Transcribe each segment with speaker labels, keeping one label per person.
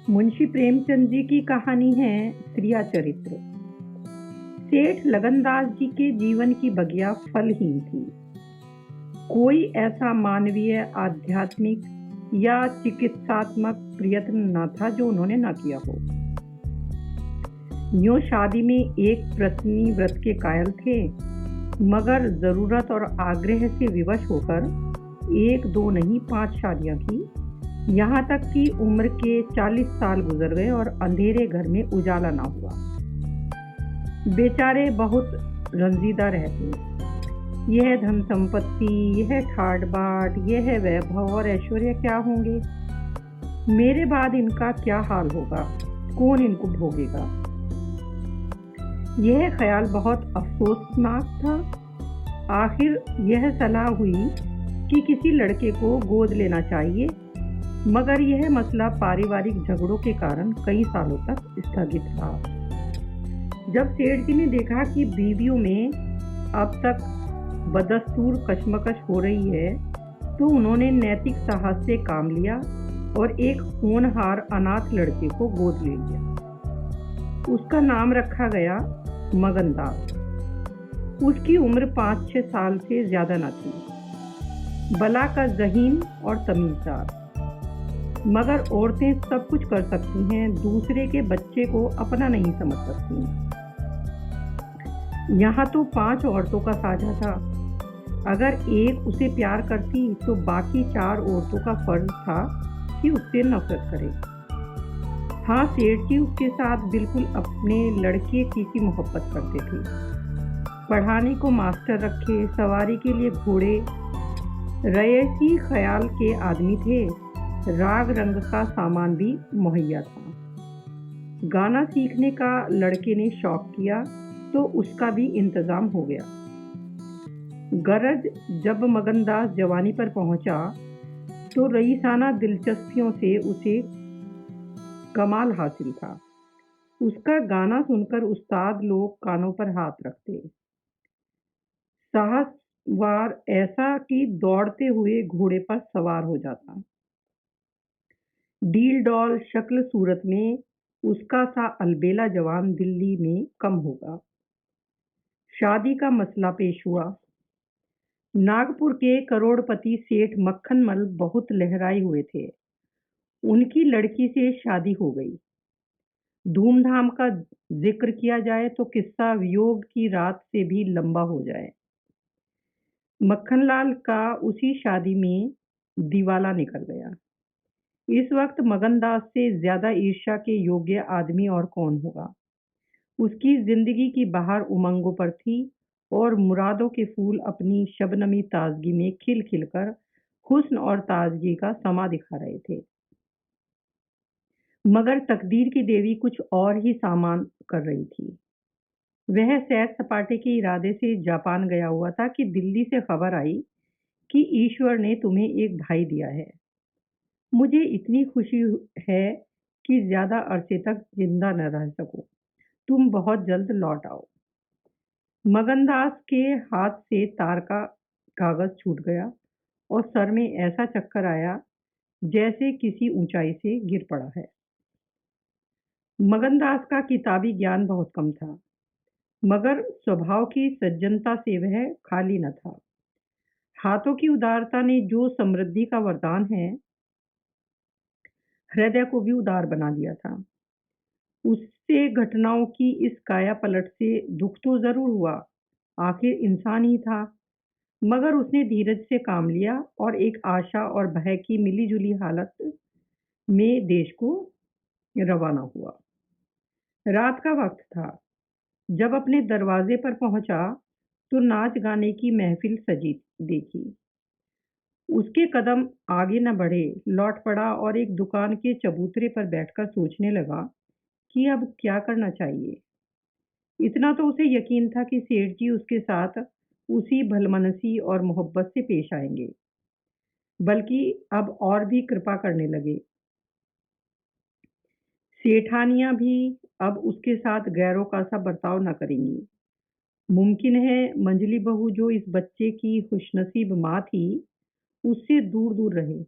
Speaker 1: मुंशी प्रेमचंद जी की कहानी है स्त्रिया चरित्र। सेठ लगनदास जी के जीवन की बगिया फलहीन थी। कोई ऐसा मानवीय, आध्यात्मिक या चिकित्सात्मक प्रयत्न न था जो उन्होंने न किया हो। यूं शादी में एक प्रश्नी व्रत के कायल थे, मगर जरूरत और आग्रह से विवश होकर 1-2 नहीं 5 शादियां की। यहाँ तक कि उम्र के 40 साल गुजर गए और अंधेरे घर में उजाला ना हुआ। बेचारे बहुत रंजीदा रहते। यह धन संपत्ति, यह ठाट बाट, यह वैभव और ऐश्वर्य क्या होंगे? मेरे बाद इनका क्या हाल होगा? कौन इनको भोगेगा? यह ख्याल बहुत अफसोसनाक था। आखिर यह सलाह हुई कि किसी लड़के को गोद लेना चाहिए, मगर यह मसला पारिवारिक झगड़ों के कारण कई सालों तक स्थगित रहा। जब सेठ जी ने देखा कि बीवियों में अब तक बदस्तूर कशमकश हो रही है, तो उन्होंने नैतिक साहस से काम लिया और एक होनहार अनाथ लड़के को गोद ले लिया। उसका नाम रखा गया मगनदास। उसकी उम्र 5-6 साल से ज्यादा न थी। बला का ज़हीन और तमीज़दार। मगर औरतें सब कुछ कर सकती हैं, दूसरे के बच्चे को अपना नहीं समझ सकती। यहाँ तो 5 औरतों का साझा था। अगर एक उसे प्यार करती तो बाकी 4 औरतों का फर्ज था कि उससे नफरत करे। हाँ, सेठ जी उसके साथ बिल्कुल अपने लड़के की सी मोहब्बत करते थे। पढ़ाने को मास्टर रखे, सवारी के लिए घोड़े, रईसी ख्याल के आदमी थे। राग रंग का सामान भी मुहैया था। गाना सीखने का लड़के ने शौक किया तो उसका भी इंतजाम हो गया। गरज जब मगनदास जवानी पर पहुंचा तो रईसाना दिलचस्पियों से उसे कमाल हासिल था। उसका गाना सुनकर उस्ताद लोग कानों पर हाथ रखते। साहसवार ऐसा कि दौड़ते हुए घोड़े पर सवार हो जाता। डील डॉल शक्ल सूरत में उसका सा अलबेला जवान दिल्ली में कम होगा। शादी का मसला पेश हुआ। नागपुर के करोड़पति सेठ मक्खनमल बहुत लहराए हुए थे। उनकी लड़की से शादी हो गई। धूमधाम का जिक्र किया जाए तो किस्सा वियोग की रात से भी लंबा हो जाए। मक्खनलाल का उसी शादी में दिवाला निकल गया। इस वक्त मगनदास से ज्यादा ईर्ष्या के योग्य आदमी और कौन होगा? उसकी जिंदगी की बहार उमंगों पर थी और मुरादों के फूल अपनी शबनमी ताजगी में खिल खिल कर हुस्न और ताजगी का समा दिखा रहे थे। मगर तकदीर की देवी कुछ और ही सामान कर रही थी। वह सैर सपाटे के इरादे से जापान गया हुआ था कि दिल्ली से खबर आई कि ईश्वर ने तुम्हें एक भाई दिया है। मुझे इतनी खुशी है कि ज्यादा अरसे तक जिंदा न रह सको। तुम बहुत जल्द लौट आओ। मगनदास के हाथ से तार का कागज छूट गया और सर में ऐसा चक्कर आया जैसे किसी ऊंचाई से गिर पड़ा है। मगनदास का किताबी ज्ञान बहुत कम था, मगर स्वभाव की सज्जनता से वह खाली न था। हाथों की उदारता ने जो समृद्धि का वरदान है, हृदय को भी उदार बना दिया था। उससे घटनाओं की इस काया पलट से दुख तो जरूर हुआ, आखिर इंसान ही था। मगर उसने धीरज से काम लिया और एक आशा और भय की मिलीजुली हालत में देश को रवाना हुआ। रात का वक्त था। जब अपने दरवाजे पर पहुंचा तो नाच गाने की महफिल सजी देखी। उसके कदम आगे न बढ़े, लौट पड़ा और एक दुकान के चबूतरे पर बैठकर सोचने लगा कि अब क्या करना चाहिए। इतना तो उसे यकीन था कि सेठ जी उसके साथ उसी भलमनसी और मोहब्बत से पेश आएंगे, बल्कि अब और भी कृपा करने लगे। सेठानियां भी अब उसके साथ गैरों का सा बर्ताव न करेंगी। मुमकिन है मंजली बहू जो इस बच्चे की खुशनसीब माँ थी, उससे दूर दूर रहे।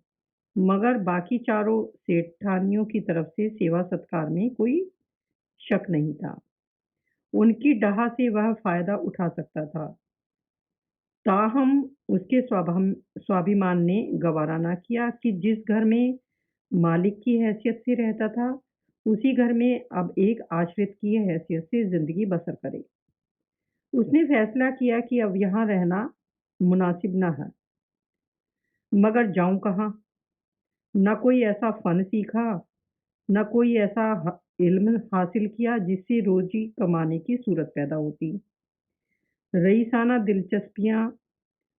Speaker 1: मगर बाकी चारों सेठानियों की तरफ से सेवा सत्कार में कोई शक नहीं था। उनकी डहा से वह फायदा उठा सकता था। ताहम उसके स्वाभिमान ने गवारा न किया कि जिस घर में मालिक की हैसियत से रहता था, उसी घर में अब एक आश्रित की हैसियत से जिंदगी बसर करे। उसने फैसला किया कि अब यहाँ रहना मुनासिब न है। मगर जाऊं कहाँ? न कोई ऐसा फन सीखा, न कोई ऐसा इल्म हासिल किया जिससे रोजी कमाने की सूरत पैदा होती। रईसाना दिलचस्पियां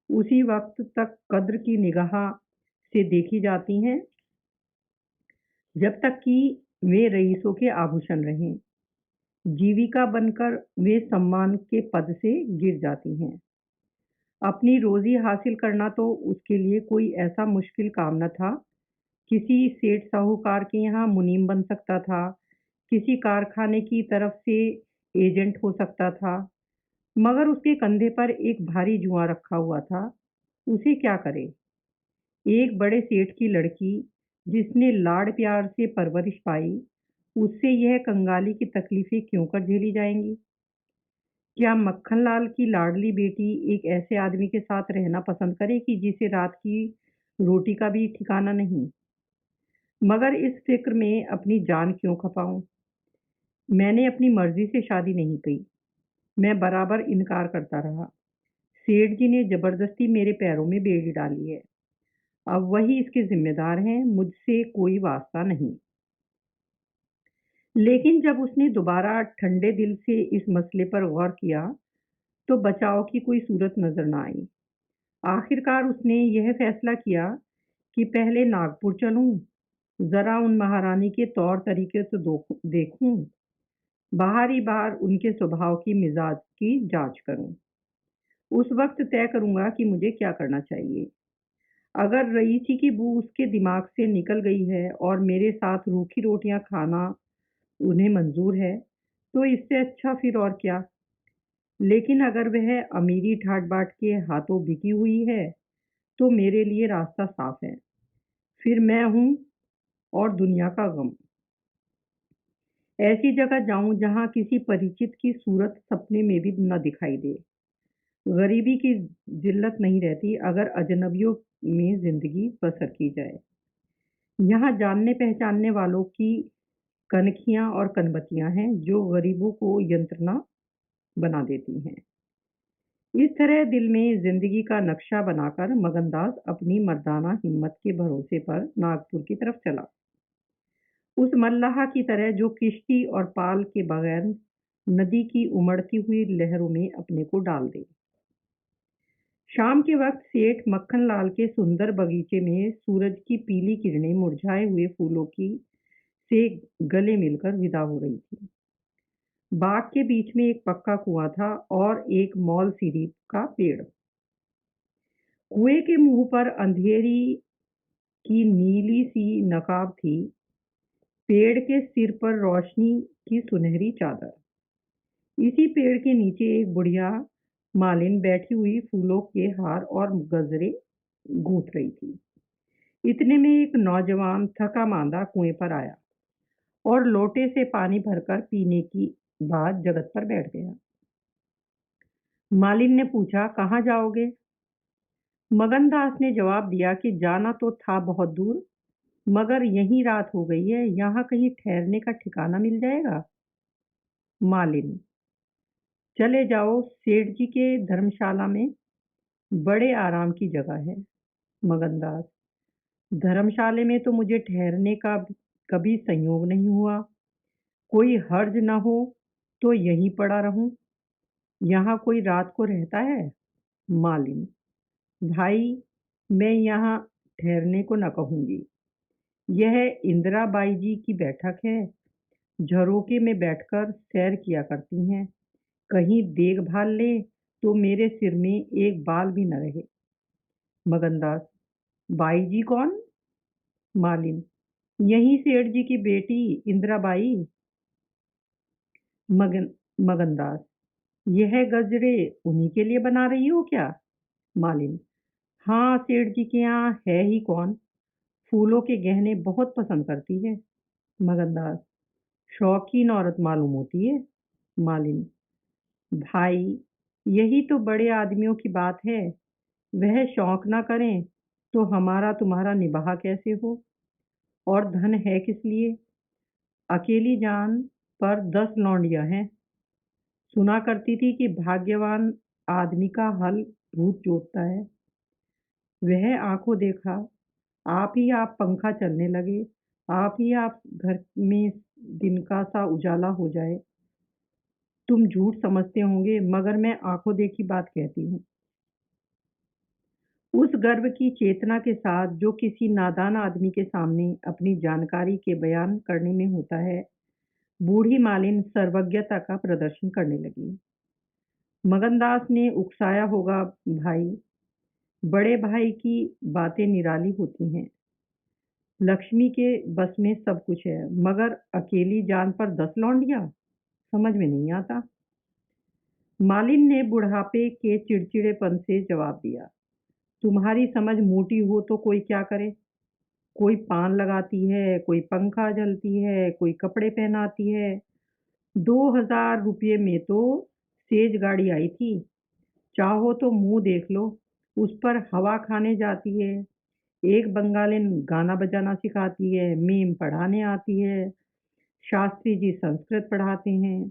Speaker 1: उसी वक्त तक कद्र की निगाह से देखी जाती हैं जब तक कि वे रईसों के आभूषण रहें। जीविका बनकर वे सम्मान के पद से गिर जाती हैं। अपनी रोजी हासिल करना तो उसके लिए कोई ऐसा मुश्किल काम न था। किसी सेठ साहूकार के यहाँ मुनीम बन सकता था, किसी कारखाने की तरफ से एजेंट हो सकता था, मगर उसके कंधे पर एक भारी जुआ रखा हुआ था। उसे क्या करे? एक बड़े सेठ की लड़की जिसने लाड़ प्यार से परवरिश पाई, उससे यह कंगाली की तकलीफें क्यों कर झेली जाएंगी? क्या मक्खनलाल की लाडली बेटी एक ऐसे आदमी के साथ रहना पसंद करेगी जिसे रात की रोटी का भी ठिकाना नहीं? मगर इस फिक्र में अपनी जान क्यों खपाऊं? मैंने अपनी मर्जी से शादी नहीं की। मैं बराबर इनकार करता रहा। सेठ जी ने जबरदस्ती मेरे पैरों में बेड़ी डाली है। अब वही इसके जिम्मेदार हैं, मुझसे कोई वास्ता नहीं। लेकिन जब उसने दोबारा ठंडे दिल से इस मसले पर गौर किया, तो बचाव की कोई सूरत नजर न आई। आखिरकार उसने यह फैसला किया कि पहले नागपुर चलूं, जरा उन महारानी के तौर तरीके तो देखूं, बाहर ही बाहर उनके स्वभाव की मिजाज की जांच करूं। उस वक्त तय करूंगा कि मुझे क्या करना चाहिए। अगर रईसी की बू उसके दिमाग से निकल गई है और मेरे साथ रूखी रोटियां खाना उन्हें मंजूर है, तो इससे अच्छा फिर और क्या। लेकिन अगर वह अमीरी ठाट बाट के हाथों बिकी हुई है, तो मेरे लिए रास्ता साफ है। फिर मैं हूं और दुनिया का गम। ऐसी जगह जाऊं जहां किसी परिचित की सूरत सपने में भी न दिखाई दे। गरीबी की जिल्लत नहीं रहती अगर अजनबियों में जिंदगी बसर की जाए। यहाँ जानने पहचानने वालों की कनखियां और कनबतियां हैं जो गरीबों को यंत्रणा बना देती हैं। इस तरह दिल में जिंदगी का नक्शा बनाकर मगनदास अपनी मर्दाना हिम्मत के भरोसे पर नागपुर की तरफ चला। उस मल्लाह की तरह जो किश्ती और पाल के बगैर नदी की उमड़ती हुई लहरों में अपने को डाल दे। शाम के वक्त सेठ मक्खनलाल के सुंदर बगीचे में सूरज की पीली किरणें मुरझाए हुए फूलों की से गले मिलकर विदा हो रही थी। बाग के बीच में एक पक्का कुआं था और एक मौल सीरी का पेड़। कुएं के मुंह पर अंधेरी की नीली सी नकाब थी, पेड़ के सिर पर रोशनी की सुनहरी चादर। इसी पेड़ के नीचे एक बुढ़िया मालिन बैठी हुई फूलों के हार और गजरे गूंथ रही थी। इतने में एक नौजवान थका मांदा कुएं पर आया और लोटे से पानी भरकर पीने की बाद जगत पर बैठ गया। मालिन ने पूछा, कहाँ जाओगे? मगनदास ने जवाब दिया कि जाना तो था बहुत दूर, मगर यहीं रात हो गई है, यहाँ कहीं ठहरने का ठिकाना मिल जाएगा? मालिन, चले जाओ, सेठ जी के धर्मशाला में बड़े आराम की जगह है। मगनदास, धर्मशाले में तो मुझे ठहरने का कभी संयोग नहीं हुआ। कोई हर्ज न हो तो यहीं पड़ा रहूं। यहाँ कोई रात को रहता है? मालिन, भाई, मैं यहाँ ठहरने को न कहूँगी। यह इंदिरा बाई जी की बैठक है। झरोके में बैठकर सैर किया करती हैं। कहीं देखभाल ले तो मेरे सिर में एक बाल भी न रहे। मगनदास, बाई जी कौन? मालिन, यही सेठ जी की बेटी इंदिराबाई। मगन मगनदास, यह गजरे उन्हीं के लिए बना रही हो क्या? मालिन, हाँ, सेठ जी के यहाँ है ही कौन। फूलों के गहने बहुत पसंद करती है। मगनदास, शौकीन औरत मालूम होती है। मालिन, भाई, यही तो बड़े आदमियों की बात है। वह शौक ना करें तो हमारा तुम्हारा निबाह कैसे हो? और धन है किस लिए? अकेली जान पर 10 लौंडियां हैं। सुना करती थी कि भाग्यवान आदमी का हल भूत जोतता है। वह आंखों देखा, आप पंखा चलने लगे, आप घर में दिन का सा उजाला हो जाए। तुम झूठ समझते होंगे मगर मैं आंखों देखी बात कहती हूँ। उस गर्व की चेतना के साथ जो किसी नादान आदमी के सामने अपनी जानकारी के बयान करने में होता है, बूढ़ी मालिन सर्वज्ञता का प्रदर्शन करने लगी। मगनदास ने उकसाया होगा, भाई, बड़े भाई की बातें निराली होती हैं। लक्ष्मी के बस में सब कुछ है, मगर अकेली जान पर 10 लौंडिया, समझ में नहीं आता। मालिन ने बुढ़ापे के चिड़चिड़ेपन से जवाब दिया, तुम्हारी समझ मोटी हो तो कोई क्या करे? कोई पान लगाती है, कोई पंखा झलती है, कोई कपड़े पहनाती है। 2000 रुपये में तो सेज गाड़ी आई थी। चाहो तो मुंह देख लो, उस पर हवा खाने जाती है। एक बंगालिन गाना बजाना सिखाती है, मीम पढ़ाने आती है, शास्त्री जी संस्कृत पढ़ाते हैं,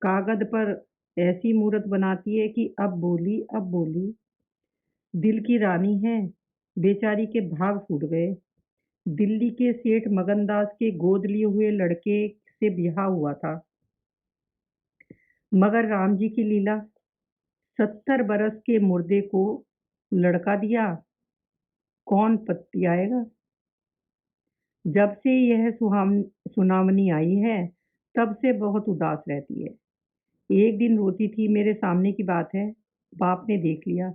Speaker 1: कागज पर ऐसी मूरत बनाती है कि अब बोली। दिल की रानी है, बेचारी के भाग फूट गए। दिल्ली के सेठ मगनदास के गोद लिए हुए लड़के से ब्याह हुआ था, मगर राम जी की लीला, 70 बरस के मुर्दे को लड़का दिया, कौन पत्ती आएगा? जब से यह सुनावनी आई है, तब से बहुत उदास रहती है। एक दिन रोती थी, मेरे सामने की बात है, बाप ने देख लिया।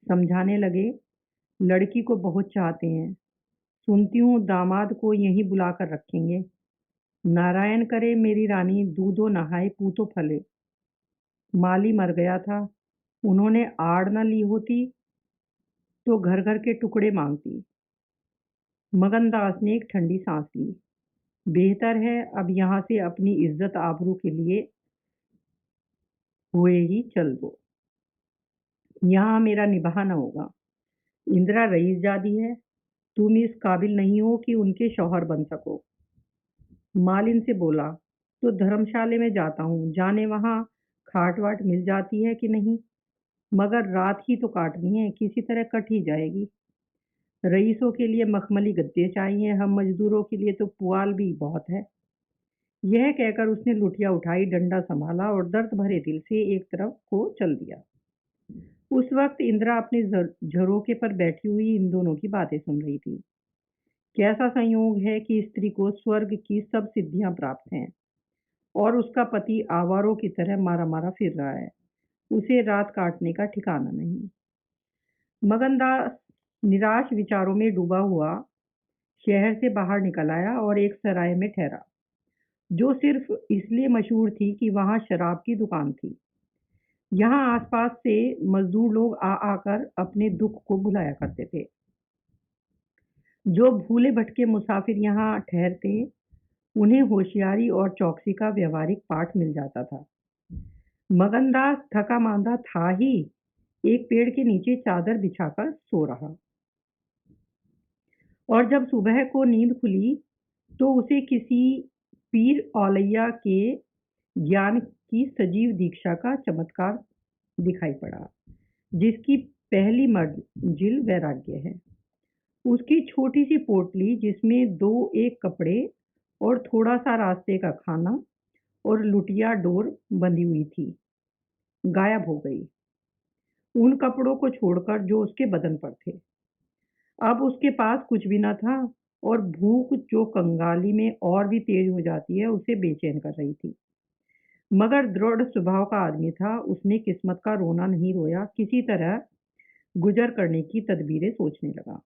Speaker 1: समझाने लगे, लड़की को बहुत चाहते हैं। सुनती हूँ दामाद को यहीं बुलाकर रखेंगे। नारायण करे मेरी रानी दूधो नहाए पूतो फले। माली मर गया था, उन्होंने आड़ न ली होती तो घर घर के टुकड़े मांगती। मगनदास ने एक ठंडी सांस ली। बेहतर है अब यहाँ से अपनी इज्जत आबरू के लिए हुए ही चल दो। यहाँ मेरा निबाह न होगा। इंदिरा रईसजादी है, तुम इस काबिल नहीं हो कि उनके शौहर बन सको। मालिन से बोला, तो धर्मशाले में जाता हूँ, जाने वहाँ खाट वाट मिल जाती है कि नहीं। मगर रात ही तो काटनी है, किसी तरह कट ही जाएगी। रईसों के लिए मखमली गद्दे चाहिए, हम मजदूरों के लिए तो पुआल भी बहुत है। यह कहकर उसने लुटिया उठाई, डंडा संभाला और दर्द भरे दिल से एक तरफ को चल दिया। उस वक्त इंदिरा अपने झरोके पर बैठी हुई इन दोनों की बातें सुन रही थी। कैसा संयोग है कि स्त्री को स्वर्ग की सब सिद्धियां प्राप्त हैं और उसका पति आवारों की तरह मारा मारा फिर रहा है। उसे रात काटने का ठिकाना नहीं। मगनदास निराश विचारों में डूबा हुआ शहर से बाहर निकल आया और एक सराय में ठहरा, जो सिर्फ इसलिए मशहूर थी कि वहां शराब की दुकान थी। यहाँ आसपास से मजदूर लोग आ आकर अपने दुख को भुलाया करते थे। जो भूले भटके मुसाफिर यहाँ ठहरते, उन्हें होशियारी और चौकसी का व्यवहारिक पाठ मिल जाता था। मगनदास थका मांदा था ही, एक पेड़ के नीचे चादर बिछाकर सो रहा, और जब सुबह को नींद खुली तो उसे किसी पीर औलैया के ज्ञान की सजीव दीक्षा का चमत्कार दिखाई पड़ा, जिसकी पहली मंजिल वैराग्य है। उसकी छोटी सी पोटली, जिसमें दो एक कपड़े और थोड़ा सा रास्ते का खाना और लुटिया डोर बंधी हुई थी, गायब हो गई, उन कपड़ों को छोड़कर जो उसके बदन पर थे। अब उसके पास कुछ भी न था, और भूख जो कंगाली में और भी तेज हो जाती है, उसे बेचैन कर रही थी। मगर दृढ़ स्वभाव का आदमी था, उसने किस्मत का रोना नहीं रोया, किसी तरह गुजर करने की तदबीरें सोचने लगा।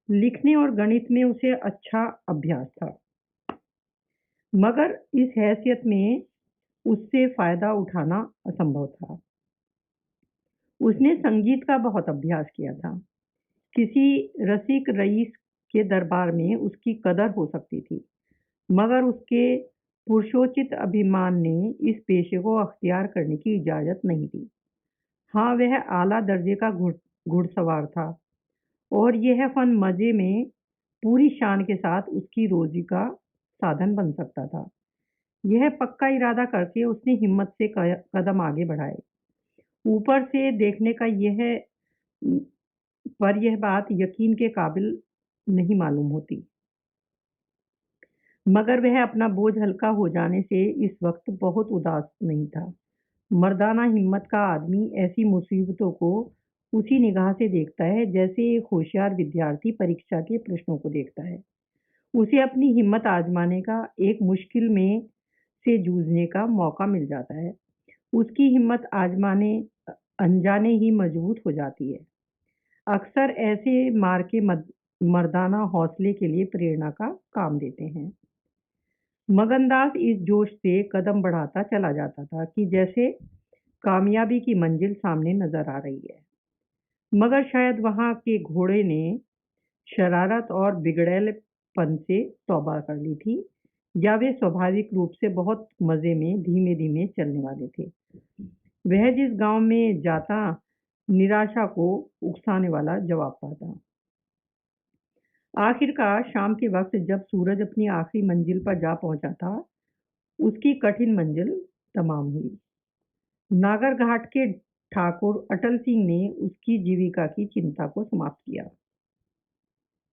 Speaker 1: लिखने और गणित में उसे अच्छा अभ्यास था, मगर इस हैसियत में उससे फायदा उठाना असंभव था। उसने संगीत का बहुत अभ्यास किया था। किसी रसिक रईस के दरबार में उसकी कदर हो सकती थी, मगर उसके पुरुषोचित अभिमान ने इस पेशे को अख्तियार करने की इजाज़त नहीं दी। हाँ, वह आला दर्जे का घुड़सवार था और यह फ़न मज़े में पूरी शान के साथ उसकी रोज़ी का साधन बन सकता था। यह पक्का इरादा करके उसने हिम्मत से कदम आगे बढ़ाए। ऊपर से देखने का उम, यह बात यकीन के काबिल नहीं मालूम होती। मगर वह अपना बोझ हल्का हो जाने से इस वक़्त बहुत उदास नहीं था। मर्दाना हिम्मत का आदमी ऐसी मुसीबतों को उसी निगाह से देखता है जैसे एक होशियार विद्यार्थी परीक्षा के प्रश्नों को देखता है। उसे अपनी हिम्मत आज़माने का, एक मुश्किल में से जूझने का मौका मिल जाता है। उसकी हिम्मत अनजाने ही मज़बूत हो जाती है। अक्सर ऐसे मार्के मर्दाना हौसले के लिए प्रेरणा का काम देते हैं। मगनदास इस जोश से कदम बढ़ाता चला जाता था कि जैसे कामयाबी की मंजिल सामने नज़र आ रही है। मगर शायद वहाँ के घोड़े ने शरारत और बिगड़ैलपन से तौबा कर ली थी, या वे स्वाभाविक रूप से बहुत मज़े में धीमे-धीमे चलने वाले थे। वह जिस गाँव में जाता, निराशा को उकसाने वाला जवाब पाता। आखिरकार शाम के वक़्त जब सूरज अपनी आखिरी मंजिल पर जा पहुँचा था, उसकी कठिन मंजिल तमाम हुई। नागर घाट के ठाकुर अटल सिंह ने उसकी जीविका की चिंता को समाप्त किया।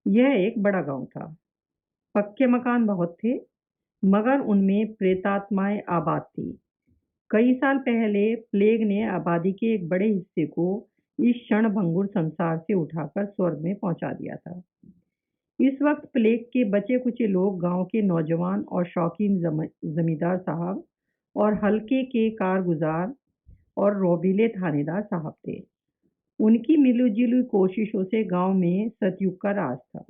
Speaker 1: यह एक बड़ा गाँव था। पक्के मकान बहुत थे, मगर उनमें प्रेतात्माएँ आबाद थीं। कई साल पहले प्लेग ने आबादी के एक बड़े हिस्से को इस क्षणभंगुर संसार से उठाकर स्वर्ग में पहुँचा दिया था। इस वक़्त प्लेग के बचे-कुचे लोग गाँव के नौजवान और शौकीन ज़मींदार साहब और हल्के के कारगुज़ार और रोबीले थानेदार साहब थे। उनकी मिली-जुली कोशिशों से गाँव में सतयुग का राज था।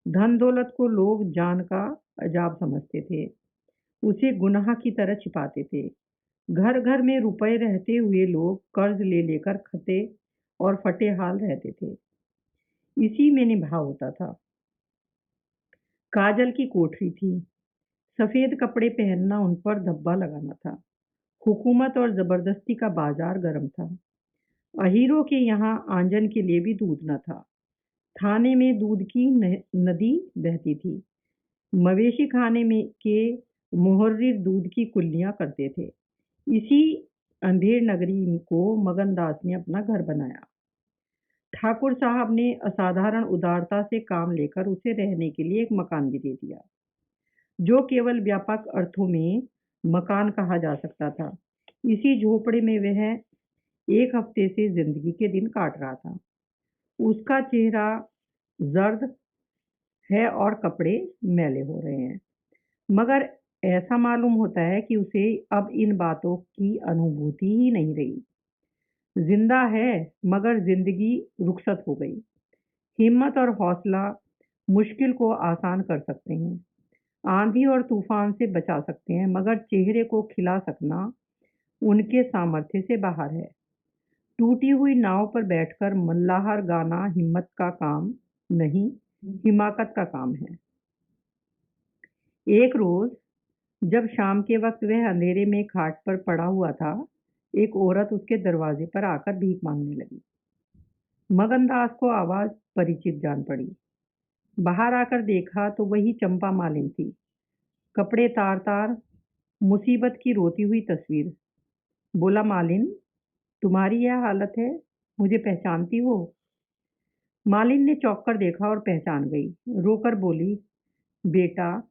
Speaker 1: धन-दौलत को लोग जान का अजाब समझते थे, उसे गुनाह की तरह छिपाते थे। घर-घर में रुपए रहते हुए लोग कर्ज़ ले लेकर खते और फटे हाल रहते थे। इसी में निभा होता था। काजल की कोठरी थी, सफ़ेद कपड़े पहनना उन पर धब्बा लगाना था। हुकूमत और ज़बरदस्ती का बाज़ार गर्म था। अहीरों के यहाँ आंजन के लिए भी दूध न था। थाने में दूध की नदी बहती थी। मवेशी खाने में के मुहर्रिर दूध की कुल्लियाँ करते थे। इसी अंधेर नगरी को मगनदास ने अपना घर बनाया। ठाकुर साहब ने असाधारण उदारता से काम लेकर उसे रहने के लिए एक मकान भी दे दिया, जो केवल व्यापक अर्थों में मकान कहा जा सकता था। इसी झोपड़े में वह एक हफ्ते से जिंदगी के दिन काट रहा था। उसका चेहरा जर्द है और कपड़े मैले हो रहे हैं, मगर ऐसा मालूम होता है कि उसे अब इन बातों की अनुभूति ही नहीं रही। जिंदा है, मगर जिंदगी रुखसत हो गई। हिम्मत और हौसला मुश्किल को आसान कर सकते हैं, आंधी और तूफान से बचा सकते हैं, मगर चेहरे को खिला सकना उनके सामर्थ्य से बाहर है। टूटी हुई नाव पर बैठकर मल्लाहर गाना हिम्मत का काम नहीं, हिमाकत का काम है। एक रोज जब शाम के वक्त वह अंधेरे में खाट पर पड़ा हुआ था, एक औरत उसके दरवाजे पर आकर भीख मांगने लगी। मगनदास को आवाज परिचित जान पड़ी। बाहर आकर देखा तो वही चंपा मालिन थी, कपड़े तार तार, मुसीबत की रोती हुई तस्वीर। बोला, मालिन, तुम्हारी यह हालत है, मुझे पहचानती हो? मालिन ने चौंक कर देखा और पहचान गई। रोकर बोली, बेटा,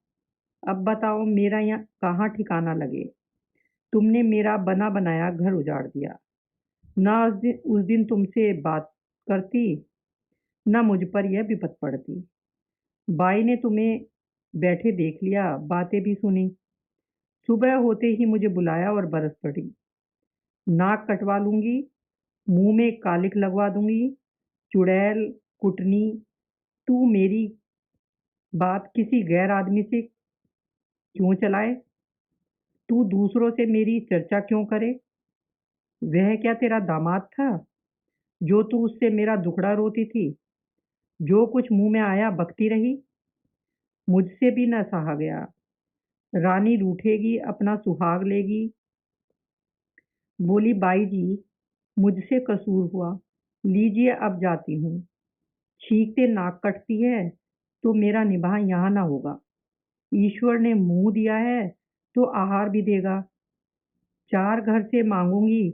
Speaker 1: अब बताओ मेरा यहाँ कहाँ ठिकाना लगे। तुमने मेरा बना बनाया घर उजाड़ दिया। ना उस दिन तुमसे बात करती, ना मुझ पर यह विपत पड़ती। बाई ने तुम्हें बैठे देख लिया, बातें भी सुनी। सुबह होते ही मुझे बुलाया और बरस पड़ी। नाक कटवा लूंगी, मुंह में कालिक लगवा दूंगी। चुड़ैल, कुटनी, तू मेरी बात किसी गैर आदमी से क्यों चलाए? तू दूसरों से मेरी चर्चा क्यों करे? वह क्या तेरा दामाद था, जो तू उससे मेरा दुखड़ा रोती थी? जो कुछ मुंह में आया बकती रही। मुझसे भी न सहा गया। रानी रूठेगी, अपना सुहाग लेगी। बोली, बाई जी, मुझसे कसूर हुआ, लीजिए अब जाती हूँ। छींकते नाक कटती है तो मेरा निभान यहाँ ना होगा। ईश्वर ने मुंह दिया है तो आहार भी देगा। चार घर से मांगूंगी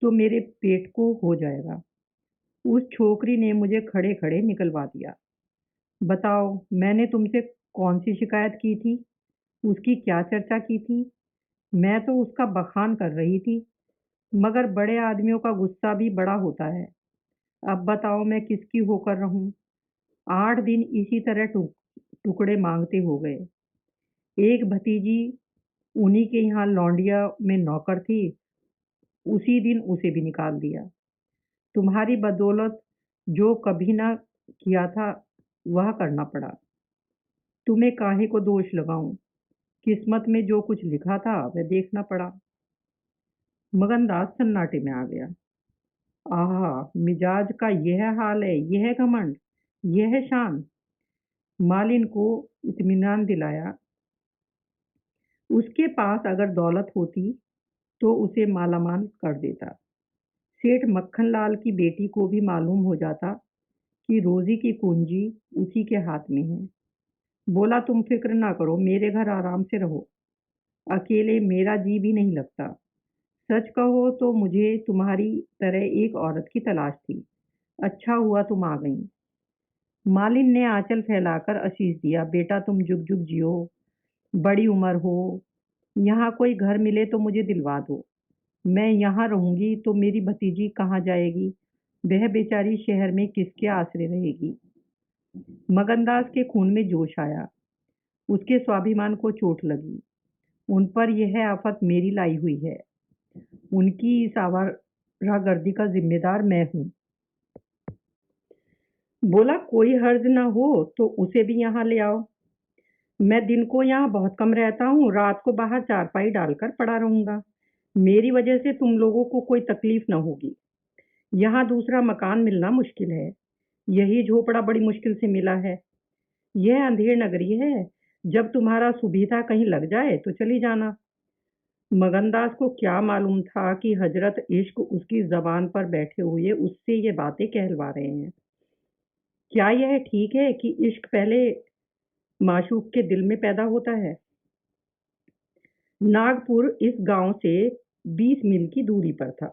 Speaker 1: तो मेरे पेट को हो जाएगा। उस छोकरी ने मुझे खड़े खड़े निकलवा दिया। बताओ, मैंने तुमसे कौन सी शिकायत की थी? उसकी क्या चर्चा की थी? मैं तो उसका बखान कर रही थी, मगर बड़े आदमियों का गुस्सा भी बड़ा होता है। अब बताओ मैं किसकी होकर रहूं? 8 दिन इसी तरह टुकड़े मांगते हो गए। एक भतीजी उन्हीं के यहाँ लौंडिया में नौकर थी, उसी दिन उसे भी निकाल दिया। तुम्हारी बदौलत जो कभी ना किया था वह करना पड़ा। तुम्हें काहे को दोष लगाऊं? किस्मत में जो कुछ लिखा था वह देखना पड़ा। मगनदास सन्नाटे में आ गया। आहा, मिजाज का यह हाल है, यह घमंड, यह शान। मालिन को इत्मीनान दिलाया। उसके पास अगर दौलत होती तो उसे मालामाल कर देता। सेठ मक्खनलाल की बेटी को भी मालूम हो जाता कि रोजी की कुंजी उसी के हाथ में है। बोला, तुम फिक्र ना करो, मेरे घर आराम से रहो। अकेले मेरा जी भी नहीं लगता। सच कहो तो मुझे तुम्हारी तरह एक औरत की तलाश थी। अच्छा हुआ तुम आ गई। मालिन ने आंचल फैलाकर आशीष दिया। बेटा, तुम जुग जुग जियो, बड़ी उम्र हो। यहाँ कोई घर मिले तो मुझे दिलवा दो। मैं यहाँ रहूंगी तो मेरी भतीजी कहाँ जाएगी? वह बेचारी शहर में किसके आसरे रहेगी? मगनदास के खून में जोश आया। उसके स्वाभिमान को चोट लगी। उन पर यह आफत मेरी लाई हुई है। उनकी इस आवारागर्दी का जिम्मेदार मैं हूँ। बोला, कोई हर्ज ना हो तो उसे भी यहाँ ले आओ। मैं दिन को यहाँ बहुत कम रहता हूँ, रात को बाहर चारपाई डालकर पड़ा रहूंगा। मेरी वजह से तुम लोगों को कोई तकलीफ न होगी। यहाँ दूसरा मकान मिलना मुश्किल है। यही झोपड़ा बड़ी मुश्किल से मिला है। यह अंधेर नगरी है। जब तुम्हारा सुविधा कहीं लग जाए तो चली जाना। मगनदास को क्या मालूम था कि हजरत इश्क उसकी जबान पर बैठे हुए उससे ये बातें कहलवा रहे हैं। क्या यह ठीक है कि इश्क पहले माशूक के दिल में पैदा होता है? नागपुर इस गांव से 20 मील की दूरी पर था।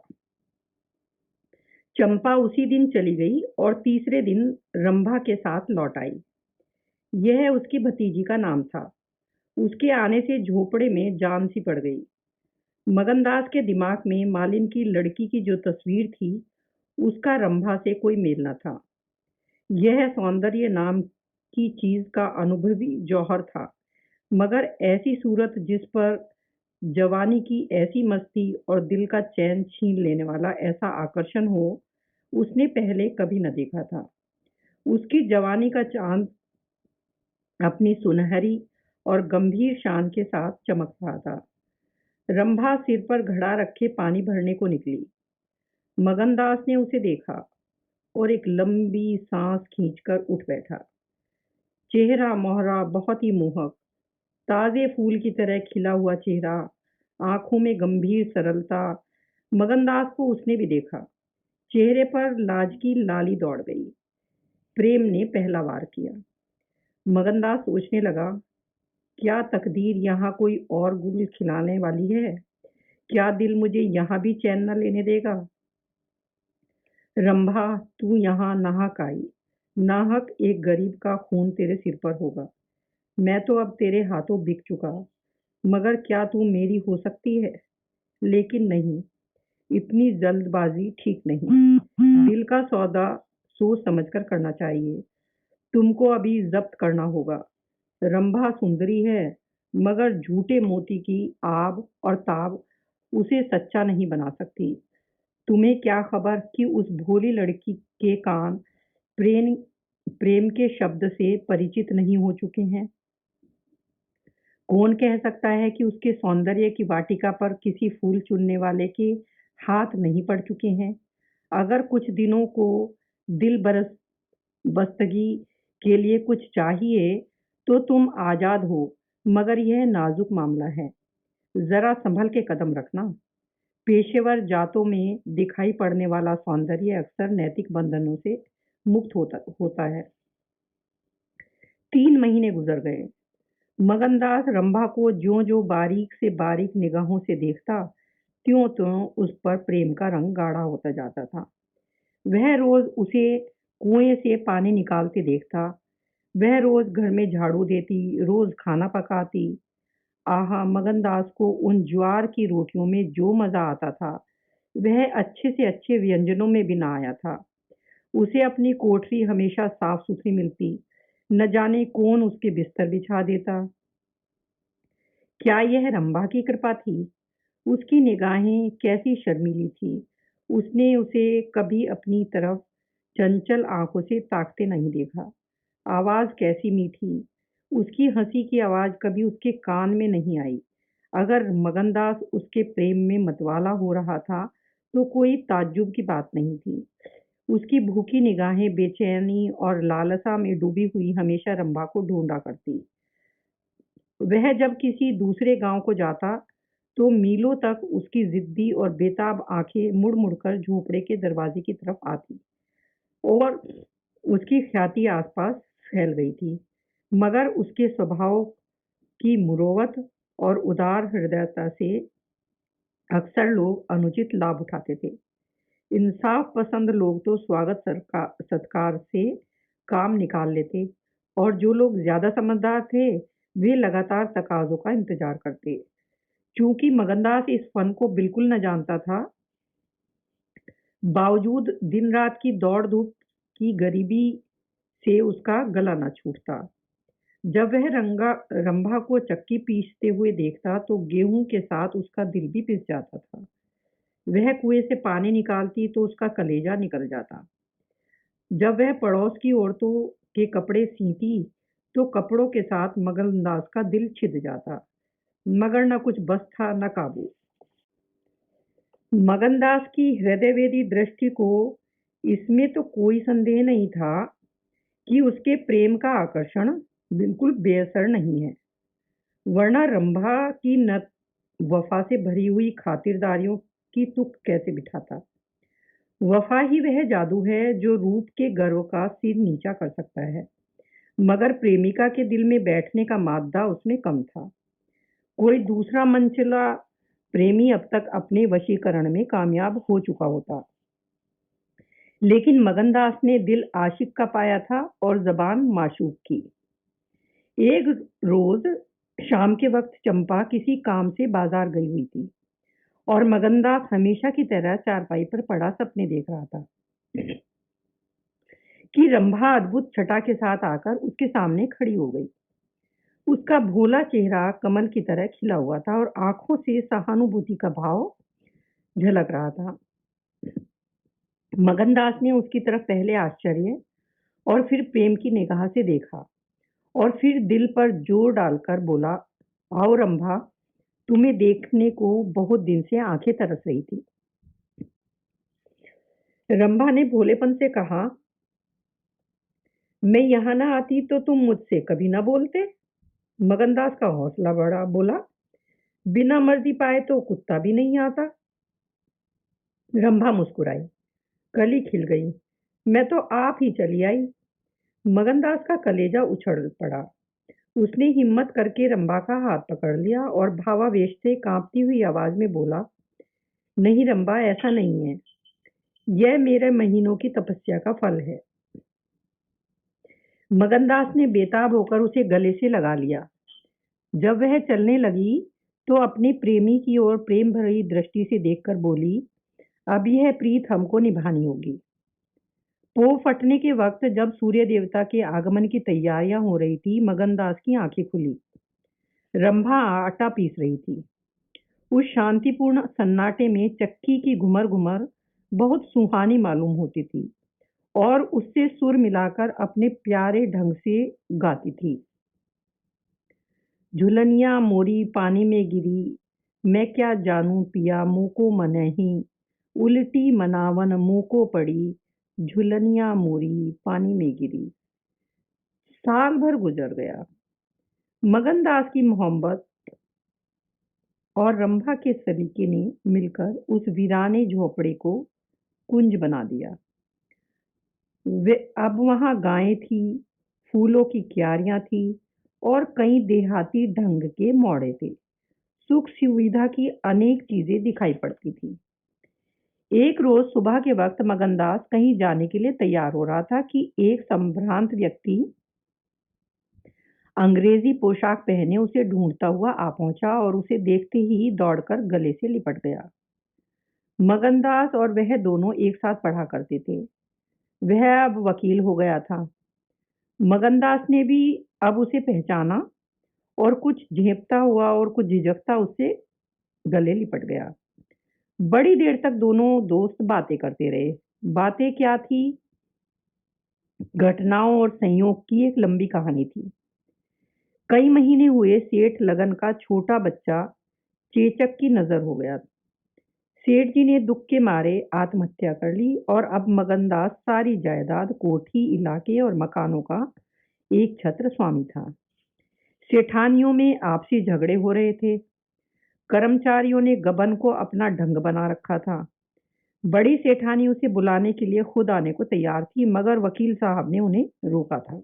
Speaker 1: चंपा उसी दिन चली गई और तीसरे दिन रंभा के साथ लौट आई। यह उसकी भतीजी का नाम था। उसके आने से झोपड़े में जान सी पड़ गई। मगनदास के दिमाग में मालिन की लड़की की जो तस्वीर थी, उसका रंभा से कोई मेल न था। यह सौंदर्य नाम की चीज का अनुभवी जौहर था, मगर ऐसी सूरत जिस पर जवानी की ऐसी मस्ती और दिल का चैन छीन लेने वाला ऐसा आकर्षण हो, उसने पहले कभी न देखा था। उसकी जवानी का चांद अपनी सुनहरी और गंभीर शान के साथ चमक रहा था। रंभा सिर पर घड़ा रखे पानी भरने को निकली। मगनदास ने उसे देखा और एक लंबी सांस खींचकर उठ बैठा। चेहरा मोहरा बहुत ही मोहक, ताजे फूल की तरह खिला हुआ चेहरा, आंखों में गंभीर सरलता। मगनदास को उसने भी देखा। चेहरे पर लाज की लाली दौड़ गई। प्रेम ने पहला वार किया। मगनदास सोचने लगा, क्या तकदीर यहाँ कोई और गुल खिलाने वाली है? क्या दिल मुझे यहाँ भी चैन न लेने देगा? रंभा, तू यहाँ नाहक आई। नाहक एक गरीब का खून तेरे सिर पर होगा। मैं तो अब तेरे हाथों बिक चुका, मगर क्या तू मेरी हो सकती है? लेकिन नहीं, इतनी जल्दबाजी ठीक नहीं। दिल का सौदा सोच समझकर करना चाहिए। तुमको अभी जब्त करना होगा। रंभा सुंदरी है, मगर झूठे मोती की आब और ताब उसे सच्चा नहीं बना सकती। तुम्हें क्या खबर कि उस भोली लड़की के कान प्रेम प्रेम के शब्द से परिचित नहीं हो चुके हैं? कौन कह सकता है कि उसके सौंदर्य की वाटिका पर किसी फूल चुनने वाले के हाथ नहीं पड़ चुके हैं? अगर कुछ दिनों को दिल बरस बस्तगी के लिए कुछ चाहिए तो तुम आजाद हो, मगर यह नाजुक मामला है। जरा संभल के कदम रखना। पेशेवर जातों में दिखाई पड़ने वाला सौंदर्य अक्सर नैतिक बंधनों से मुक्त होता होता है। 3 महीने गुजर गए। मगनदास रंभा को ज्यों-ज्यों बारीक से बारीक निगाहों से देखता, त्यों-त्यों उस पर प्रेम का रंग गाढ़ा होता जाता था। वह रोज उसे कुएं से पानी निकालते देखता, वह रोज घर में झाड़ू देती, रोज खाना पकाती। आहा! मगनदास को उन ज्वार की रोटियों में जो मज़ा आता था, वह अच्छे से अच्छे व्यंजनों में भी ना आया था। उसे अपनी कोठरी हमेशा साफ-सुथरी मिलती, न जाने कौन उसके बिस्तर बिछा देता। क्या यह रंभा की कृपा थी? उसकी निगाहें कैसी शर्मीली थीं। उसने उसे कभी अपनी तरफ चंचल आँखों से ताकते नहीं देखा। आवाज़ कैसी मीठी। उसकी हँसी की आवाज़ कभी उसके कान में नहीं आई। अगर मगनदास उसके प्रेम में मतवाला हो रहा था, तो कोई ताज्जुब की बात नहीं थी। उसकी भूखी निगाहें बेचैनी और लालसा में डूबी हुई हमेशा रंभा को ढूँढा करती। वह जब किसी दूसरे गांव को जाता, तो मीलों तक उसकी जिद्दी और बेताब आंखें मुड़-मुड़ कर झोंपड़े के दरवाजे की तरफ आती और उसकी ख्याति आसपास फैल गई थी। मगर उसके स्वभाव की मुरोवत और उदार हृदयता से अक्सर लोग अनुचित लाभ उठाते थे। इंसाफ पसंद लोग तो स्वागत सत्कार से काम निकाल लेते और जो लोग ज्यादा समझदार थे, वे लगातार तकाजों का इंतजार करते। चूंकि मगनदास इस फन को बिल्कुल न जानता था, बावजूद दिन रात की दौड़ धूप की गरीबी से उसका गला न छूटता। जब वह रंभा को चक्की पीसते हुए देखता, तो गेहूं के साथ उसका दिल भी पिस जाता था। वह कुएं से पानी निकालती तो उसका कलेजा निकल जाता। जब वह पड़ोस की औरतों के कपड़े सींती, तो कपड़ों के साथ मगनदास का दिल छिद जाता। मगर न कुछ बस था न काबू। मगनदास की हृदयवेदी दृष्टि को इसमें तो कोई संदेह नहीं था कि उसके प्रेम का आकर्षण बिल्कुल बेअसर नहीं है, वरना रंभा की न वफा से भरी हुई खातिरदारियों की तुक कैसे बिठाता। वफा ही वह जादू है जो रूप के गर्व का सिर नीचा कर सकता है, मगर प्रेमिका के दिल में बैठने का मादा उसमें कम था। कोई दूसरा मनचला प्रेमी अब तक अपने वशीकरण में कामयाब हो चुका होता, लेकिन मगनदास ने दिल आशिक का पाया था और जबान माशूक की। एक रोज शाम के वक्त चंपा किसी काम से बाजार गई हुई थी और मगनदास हमेशा की तरह चारपाई पर पड़ा सपने देख रहा था कि रंभा अद्भुत छटा के साथ आकर उसके सामने खड़ी हो गई। उसका भोला चेहरा कमल की तरह खिला हुआ था और आंखों से सहानुभूति का भाव झलक रहा था। मगनदास ने उसकी तरफ पहले आश्चर्य और फिर प्रेम की निगाह से देखा और फिर दिल पर जोर डालकर बोला, आओ रंभा, तुम्हें देखने को बहुत दिन से आंखें तरस रही थी। रंभा ने भोलेपन से कहा, मैं यहाँ ना आती तो तुम मुझसे कभी ना बोलते। मगनदास का हौसला बढ़ा, बोला, बिना मर्जी पाए तो कुत्ता भी नहीं आता। रंभा मुस्कुराई, कली खिल गई, मैं तो आप ही चली आई। मगनदास का कलेजा उछल पड़ा। उसने हिम्मत करके रंभा का हाथ पकड़ लिया और भावावेश से कांपती हुई आवाज में बोला, नहीं रंभा, ऐसा नहीं है। यह मेरे महीनों की तपस्या का फल है। मगनदास ने बेताब होकर उसे गले से लगा लिया। जब वह चलने लगी, तो अपने प्रेमी की ओर प्रेम भरी दृष्टि से देखकर बोली, अब यह प्रीत हमको निभानी होगी। पोह फटने के वक्त जब सूर्य देवता के आगमन की तैयारियां हो रही थी, मगनदास की आंखें खुली। रंभा आटा पीस रही थी। उस शांतिपूर्ण सन्नाटे में चक्की की घुमर घुमर बहुत सुहानी मालूम होती थी और उससे सुर मिलाकर अपने प्यारे ढंग से गाती थी। झुलनिया मोरी पानी में गिरी, मैं क्या जानू पिया मुँह को मनही, उल्टी मनावन मुँह को पड़ी, झुलनियाँ मोरी पानी में गिरी। साल भर गुजर गया। मगनदास की मोहब्बत और रंभा के सलीके ने मिलकर उस वीराने झोपड़े को कुंज बना दिया। वे अब वहाँ गायें थी, फूलों की क्यारियाँ थी और कई देहाती ढंग के मोड़े थे। सुख सुविधा की अनेक चीजें दिखाई पड़ती थी। एक रोज सुबह के वक्त मगनदास कहीं जाने के लिए तैयार हो रहा था कि एक संभ्रांत व्यक्ति अंग्रेजी पोशाक पहने उसे ढूंढता हुआ आ पहुंचा और उसे देखते ही दौड़कर गले से लिपट गया। मगनदास और वह दोनों एक साथ पढ़ा करते थे। वह अब वकील हो गया था। मगनदास ने भी अब उसे पहचाना और कुछ झेंपता हुआ और कुछ झिझकता उससे गले लिपट गया। बड़ी देर तक दोनों दोस्त बातें करते रहे। बातें क्या थी? घटनाओं और संयोग की एक लंबी कहानी थी। कई महीने हुए सेठ लगन का छोटा बच्चा चेचक की नजर हो गया। सेठ जी ने दुख के मारे आत्महत्या कर ली और अब मगनदास सारी जायदाद, कोठी, इलाके और मकानों का एक छत्र स्वामी था। सेठानियों में आपसी झगड़े हो रहे थे। कर्मचारियों ने गबन को अपना ढंग बना रखा था। बड़ी सेठानी उसे बुलाने के लिए खुद आने को तैयार थी, मगर वकील साहब ने उन्हें रोका था।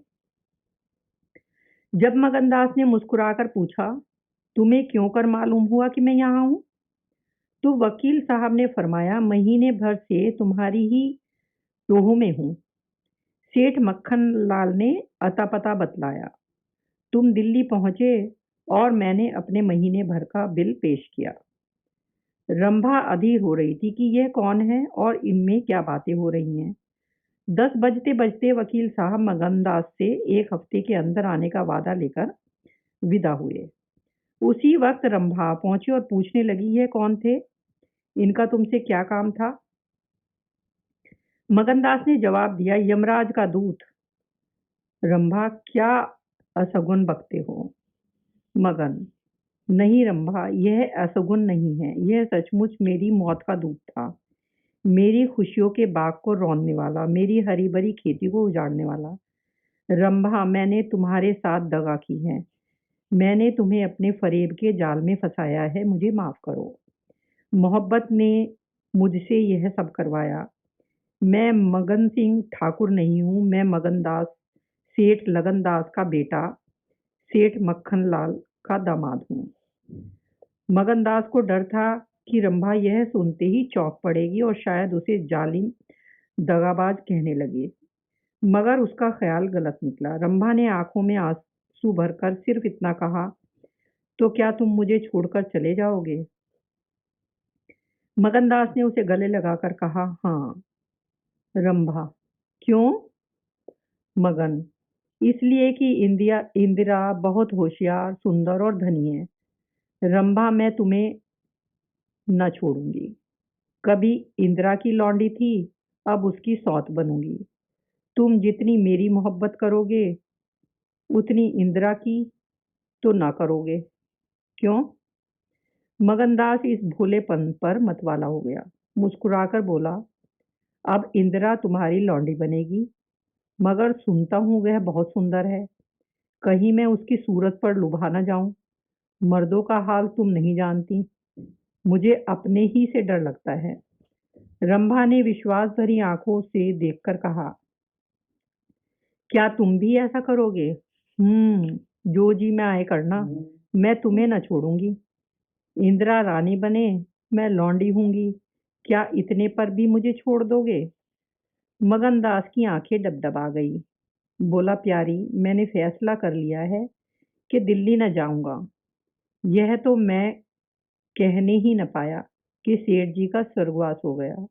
Speaker 1: जब मगनदास ने मुस्कुराकर पूछा, तुम्हें क्यों कर मालूम हुआ कि मैं यहाँ हूँ? तो वकील साहब ने फरमाया, महीने भर से तुम्हारी ही टोह में हूँ। सेठ मक्खन लाल ने अता-पता बतलाया। तुम दिल्ली पहुंचे और मैंने अपने महीने भर का बिल पेश किया। रंभा अधीर हो रही थी कि यह कौन है और इनमें क्या बातें हो रही हैं। 10 बजते बजते वकील साहब मगनदास से एक हफ्ते के अंदर आने का वादा लेकर विदा हुए। उसी वक्त रंभा पहुंची और पूछने लगी, यह कौन थे? इनका तुमसे क्या काम था? मगनदास ने जवाब दिया, यमराज का दूत। रंभा, क्या असगुन बकते हो? मगन, नहीं रंभा, यह असगुन नहीं है, यह सचमुच मेरी मौत का दूत था। मेरी खुशियों के बाग को रौंदने वाला, मेरी हरी भरी खेती को उजाड़ने वाला। रंभा, मैंने तुम्हारे साथ दगा की है। मैंने तुम्हें अपने फरेब के जाल में फंसाया है, मुझे माफ करो। मोहब्बत ने मुझसे यह सब करवाया। मैं मगन सिंह ठाकुर नहीं हूँ, मैं मगनदास, सेठ लगनदास का बेटा, सेठ मक्खनलाल का दामाद हूँ। मगनदास को डर था कि रंभा यह सुनते ही चौंक पड़ेगी और शायद उसे जालिम दगाबाज कहने लगे, मगर उसका ख्याल गलत निकला। रंभा ने आंखों में आंसू भरकर सिर्फ इतना कहा, तो क्या तुम मुझे छोड़कर चले जाओगे? मगनदास ने उसे गले लगाकर कहा, हाँ। रंभा, क्यों? मगन, इसलिए कि इंदिरा बहुत होशियार, सुंदर और धनी है। रंभा, मैं तुम्हें न छोड़ूंगी। कभी इंदिरा की लौंडी थी, अब उसकी सौत बनूंगी। तुम जितनी मेरी मोहब्बत करोगे उतनी इंदिरा की तो ना करोगे। क्यों? मगनदास इस भोलेपन पर मतवाला हो गया। मुस्कुराकर बोला, अब इंदिरा तुम्हारी लौंडी बनेगी, मगर सुनता हूँ वह बहुत सुंदर है। कहीं मैं उसकी सूरत पर लुभा न जाऊं। मर्दों का हाल तुम नहीं जानती, मुझे अपने ही से डर लगता है। रंभा ने विश्वास भरी आंखों से देखकर कहा, क्या तुम भी ऐसा करोगे? जो जी में आए करना। मैं तुम्हें न छोड़ूंगी। इंदिरा रानी बने, मैं लौंडी हूंगी, क्या इतने पर भी मुझे छोड़ दोगे? मगनदास की आंखें डबडबा गई। बोला, प्यारी, मैंने फैसला कर लिया है कि दिल्ली न जाऊंगा। यह तो मैं कहने ही न पाया कि सेठ जी का स्वर्गवास हो गया।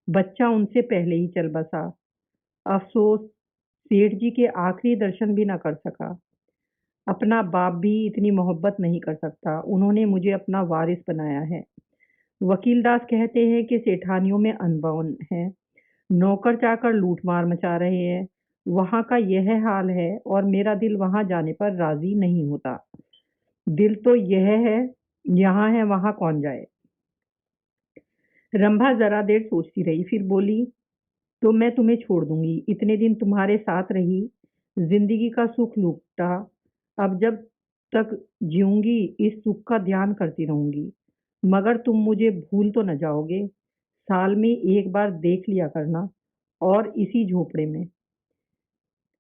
Speaker 1: बच्चा उनसे पहले ही चल बसा। अफसोस, सेठ जी के आखिरी दर्शन भी न कर सका। अपना बाप भी इतनी मोहब्बत नहीं कर सकता। उन्होंने मुझे अपना वारिस बनाया है। वकीलदास कहते हैं कि सेठानियों में अनबन है, नौकर चाकर लूटमार मचा रहे हैं। वहाँ का यह हाल है और मेरा दिल वहाँ जाने पर राजी नहीं होता। दिल तो यह है, यहाँ है, वहाँ कौन जाए? रंभा जरा देर सोचती रही, फिर बोली, तो मैं तुम्हें छोड़ दूंगी। इतने दिन तुम्हारे साथ रही, जिंदगी का सुख लूटा। अब जब तक जीऊंगी इस सुख का ध्यान करती रहूंगी। मगर तुम मुझे भूल तो न जाओगे। साल में एक बार देख लिया करना, और इसी झोपड़े में।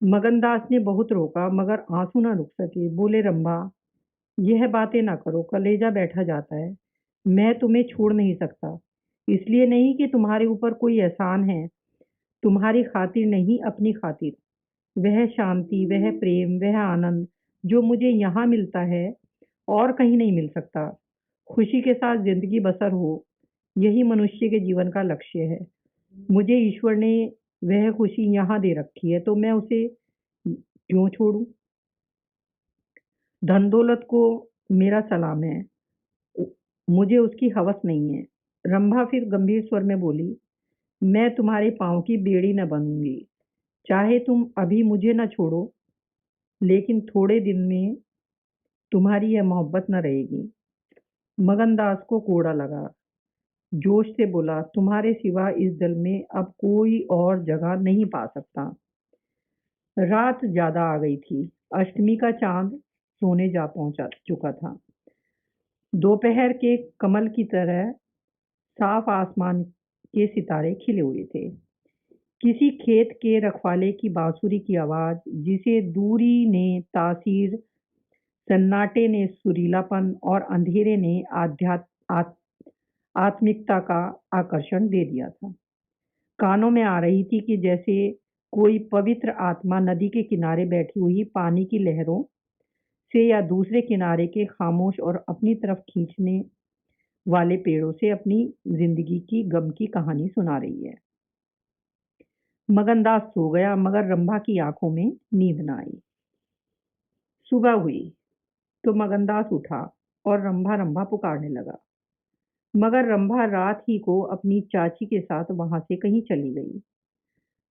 Speaker 1: मगनदास ने बहुत रोका, मगर आंसू न रुक सके। बोले, रंभा, यह बातें ना करो, कलेजा बैठा जाता है। मैं तुम्हें छोड़ नहीं सकता। इसलिए नहीं कि तुम्हारे ऊपर कोई एहसान है, तुम्हारी खातिर नहीं, अपनी खातिर। वह शांति, वह प्रेम, वह आनंद जो मुझे यहाँ मिलता है, और कहीं नहीं मिल सकता। खुशी के साथ जिंदगी बसर हो, यही मनुष्य के जीवन का लक्ष्य है। मुझे ईश्वर ने वह खुशी यहाँ दे रखी है, तो मैं उसे क्यों छोड़ूं? धन दौलत को मेरा सलाम है, मुझे उसकी हवस नहीं है। रंभा फिर गंभीर स्वर में बोली, मैं तुम्हारे पाँव की बेड़ी न बनूंगी। चाहे तुम अभी मुझे न छोड़ो, लेकिन थोड़े दिन में तुम्हारी यह मोहब्बत न रहेगी। मगनदास को कोड़ा लगा। जोश से बोला, तुम्हारे सिवा इस दिल में अब कोई और जगह नहीं पा सकता। रात ज्यादा आ गई थी। अष्टमी का चांद सोने जा पहुंचा चुका था। दोपहर के कमल की तरह साफ आसमान के सितारे खिले हुए थे। किसी खेत के रखवाले की बांसुरी की आवाज, जिसे दूरी ने तासीर, सन्नाटे ने सुरीलापन, और अंधेरे ने आत्मिकता का आकर्षण दे दिया था, कानों में आ रही थी कि जैसे कोई पवित्र आत्मा नदी के किनारे बैठी हुई पानी की लहरों से, या दूसरे किनारे के खामोश और अपनी तरफ खींचने वाले पेड़ों से अपनी जिंदगी की गम की कहानी सुना रही है। मगनदास सो गया, मगर रंभा की आंखों में नींद न आई। सुबह हुई तो मगनदास उठा और रंभा रंभा पुकारने लगा। मगर रंभा रात ही को अपनी चाची के साथ वहां से कहीं चली गई।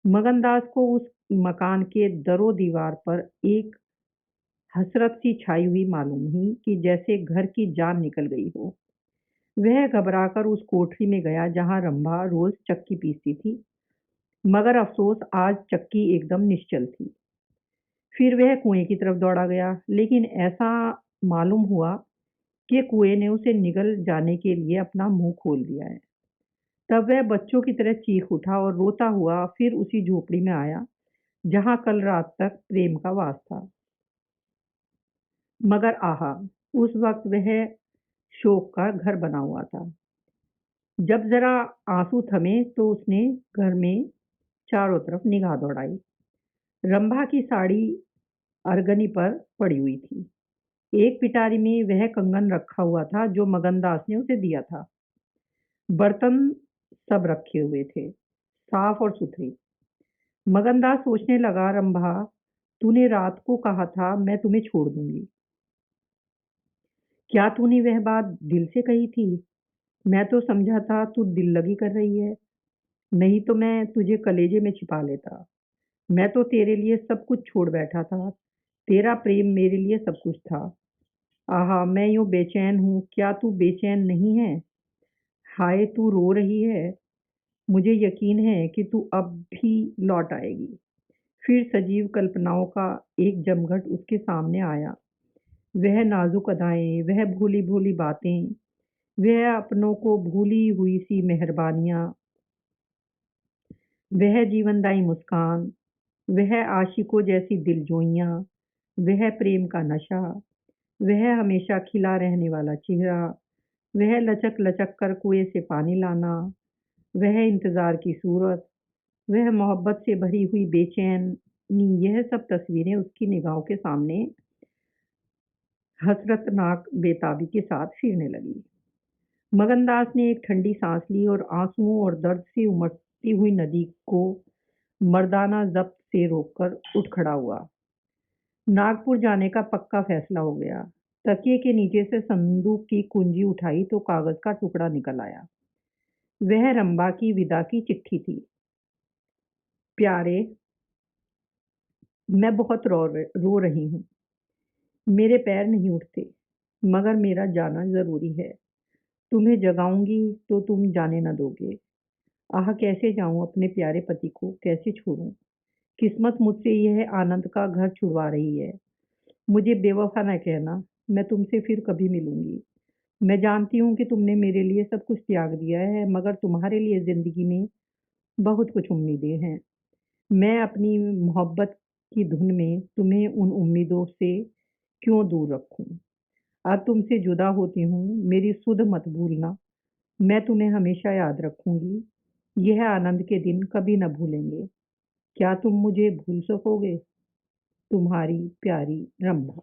Speaker 1: मगनदास को उस मकान के दरो दीवार पर एक हसरत सी छाई हुई मालूम हुई, कि जैसे घर की जान निकल गई हो। वह घबराकर उस कोठरी में गया जहां रंभा रोज चक्की पीसती थी, मगर अफसोस, आज चक्की एकदम निश्चल थी। फिर वह कुएं की तरफ दौड़ा गया, लेकिन ऐसा मालूम हुआ कि कुएं ने उसे निगल जाने के लिए अपना मुंह खोल दिया है। तब वह बच्चों की तरह चीख उठा और रोता हुआ फिर उसी झोपड़ी में आया जहां कल रात तक प्रेम का वास था। मगर आहा, उस वक्त वह शोक का घर बना हुआ था। जब जरा आंसू थमे तो उसने घर में चारों तरफ निगाह दौड़ाई। रंभा की साड़ी अरगनी पर पड़ी हुई थी। एक पिटारी में वह कंगन रखा हुआ था जो मगनदास ने उसे दिया था। बर्तन सब रखे हुए थे, साफ और सुथरे। मगनदास सोचने लगा, रंभा, तूने रात को कहा था मैं तुम्हें छोड़ दूंगी। क्या तूने वह बात दिल से कही थी? मैं तो समझा था तू दिल लगी कर रही है, नहीं तो मैं तुझे कलेजे में छिपा लेता। मैं तो तेरे लिए सब कुछ छोड़ बैठा था। तेरा प्रेम मेरे लिए सब कुछ था। आहा, मैं यूं बेचैन हूँ, क्या तू बेचैन नहीं है? हाय, तू रो रही है। मुझे यकीन है कि तू अब भी लौट आएगी। फिर सजीव कल्पनाओं का एक जमघट उसके सामने आया। वह नाजुक अदाएं, वह भोली भोली बातें, वह अपनों को भूली हुई सी मेहरबानियां, वह जीवनदायी मुस्कान, वह आशिकों जैसी दिलजोइयां, वह प्रेम का नशा, वह हमेशा खिला रहने वाला चेहरा, वह लचक लचक कर कुएं से पानी लाना, वह इंतजार की सूरत, वह मोहब्बत से भरी हुई बेचैनी, यह सब तस्वीरें उसकी निगाहों के सामने हसरतनाक बेताबी के साथ फिरने लगी। मगनदास ने एक ठंडी सांस ली और आंसुओं और दर्द से उमड़ती हुई नदी को मर्दाना जब्त से रोककर उठ खड़ा हुआ। नागपुर जाने का पक्का फैसला हो गया। तकिए के नीचे से संदूक की कुंजी उठाई तो कागज का टुकड़ा निकल आया। वह रंबा की विदा की चिट्ठी थी। प्यारे, मैं बहुत रो रही हूँ। मेरे पैर नहीं उठते, मगर मेरा जाना जरूरी है। तुम्हें जगाऊंगी तो तुम जाने न दोगे। आह कैसे जाऊं, अपने प्यारे पति को कैसे छोड़ूं। किस्मत मुझसे यह आनंद का घर छुड़वा रही है। मुझे बेवफा न कहना, मैं तुमसे फिर कभी मिलूंगी। मैं जानती हूँ कि तुमने मेरे लिए सब कुछ त्याग दिया है, मगर तुम्हारे लिए जिंदगी में बहुत कुछ उम्मीदें हैं। मैं अपनी मोहब्बत की धुन में तुम्हें उन उम्मीदों से क्यों दूर रखूं। अब तुमसे जुदा होती हूँ, मेरी सुध मत भूलना। मैं तुम्हें हमेशा याद रखूंगी। यह आनंद के दिन कभी न भूलेंगे। क्या तुम मुझे भूल सकोगे? तुम्हारी प्यारी रंभा।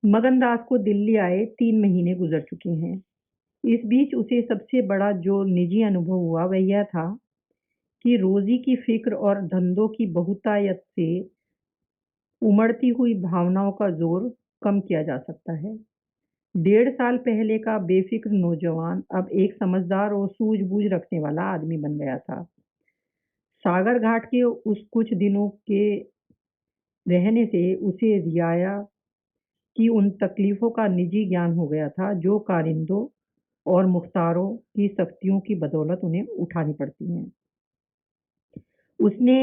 Speaker 1: मगनदास को दिल्ली आए 3 महीने गुजर चुके हैं। इस बीच उसे सबसे बड़ा जो निजी अनुभव हुआ वह यह था कि रोजी की फिक्र और धंधों की बहुतायत से उमड़ती हुई भावनाओं का जोर कम किया जा सकता है। 1.5 साल पहले का बेफिक्र नौजवान अब एक समझदार और सूझबूझ रखने वाला आदमी बन गया था। सागर घाट के उस कुछ दिनों के रहने से उसे रियाया की उन तकलीफों का निजी ज्ञान हो गया था जो कारिंदों और मुख्तारों की सख्तियों की बदौलत उन्हें उठानी पड़ती हैं। उसने